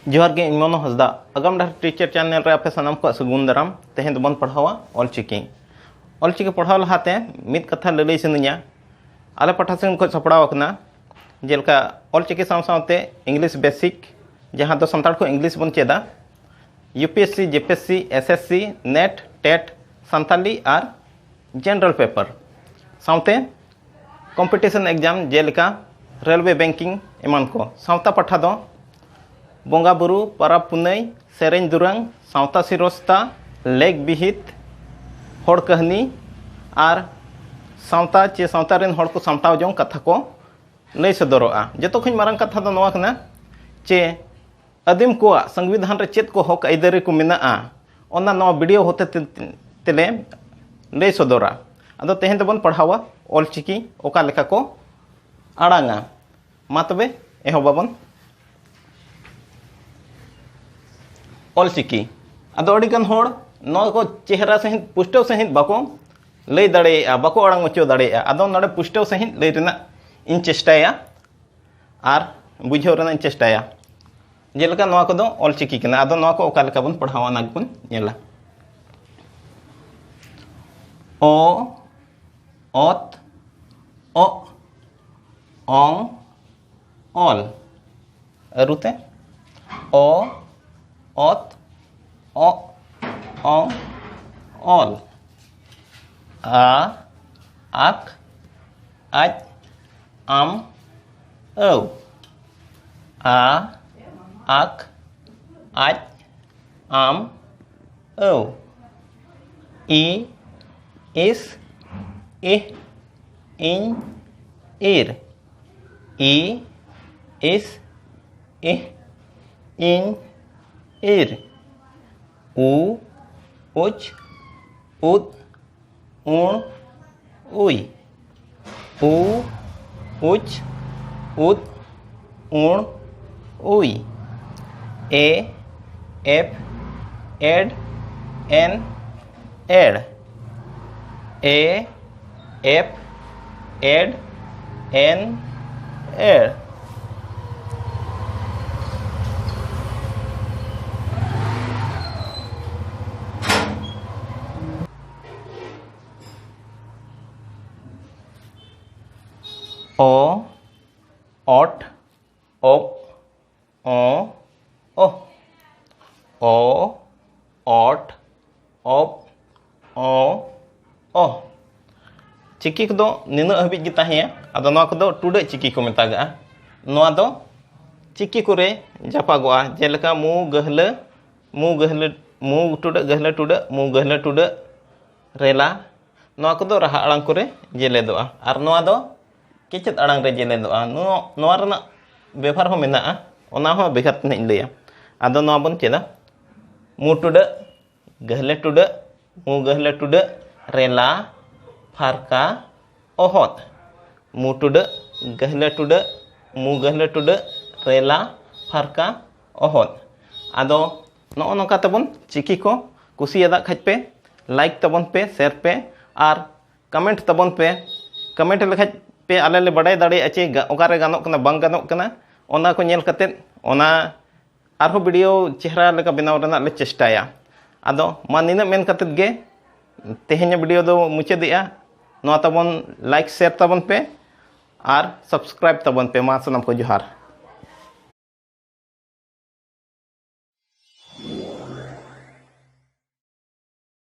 जोहार गे मनो हसदा आगाम डर टीचर चैनल रे आपे सनम को सगुन दाराम तेहें दोबन पढ़ावा ऑलचिकी पढ़ाव लहाते मित कथा ललई सनिया आले पठासन को सपड़ाव कना जेलका ऑलचिकी सावते इंग्लिश बेसिक जहां दो संताल को इंग्लिश बन चेदा UPSC JPSC SSC NET TET Santali और जनरल पेपर सावते कॉम्पिटिशन एग्जाम जेलका रेलवे बैंकिंग एमान को सावता पठा दो बोंगा बुरु परब पुनई सेरें दुरंग सावता सिरोस्ता लेग बिहित होड़ कहनी और सावता चे सावता रेन होड़ को सामटाव जों कथा को लई सदरोआ जतो खन मारंग कथा दो नवा कना चे आदिम को संविधान रे चेत को हक आइदारी को मेनाआ ओना नवा वीडियो होते तेले लई सदरा अदो तेहें दबन पढ़ावा ऑलचिकी ओका लेका को आड़ांगा मा तबे एहोबाबन ऑलचिकी अदो अडिगन होड़ नौ को चेहरा सहित पुष्टव सहित बाको लई दाड़ेया बाको आड़ांग मचो दाड़ेया अदो नडे पुष्टव सहित लई रेना इन चेष्टाया आर बुझाव रेना इन चेष्टाया जेलका नवा को दो ऑलचिकी कना अदो नवा को ओका लेका बन पढ़ावा नागबन नेला ओ ओत ओ ओंग ऑल अरुते ओ ओत ओ ओंग ऑल आ आक आज आम औ आ आक आज आम औ ई इस इह इन ईर ई इस इह इन ईर उ उच उद उण उई उ उच उद उण उई ए एफ एड एन एड ए एफ एड एन एड ओ ओट ओप ओ ओह ओ ओट ओप ओ ओह चिकी को निना हबिज गे ताहेया अदो नवा को टुडे चिकी को मेतागा नवा दो चिकी को रे जापागोआ जेलका मु गहले मु टुडे गहले टुडे रेला नवा को राहा आड़ांग को रे जेले दोआ और नवा दो किचत आड़ांग रे जेले दोआ नवा रना व्यवहार हो मेना ओना हो बेगार तने लैया आदो नवा बन चेदा मु टुडे गहले टुडे रेला फारका ओहत मु टुडे गहले टुडे रेला फारका ओहत आदो नो नका तबन चिकी को कुसियादा खज पे लाइक तबन पे शेयर पे और कमेंट तबन पे कमेंट लेखज पे आले ले बड़ाई दाड़े अचे ओकारे गानोक कना बांग गानोक कना ओना को नेल कते ओना आरो वीडियो चेहरा लेका बनाव रना ले चेष्टाया आदो मा निना मेन कते गे तेहेኛ वीडियो दो मुचादिया नवा तबन लाइक शेयर तबन पे और सब्सक्राइब तबन पे मा सनम को जोहार।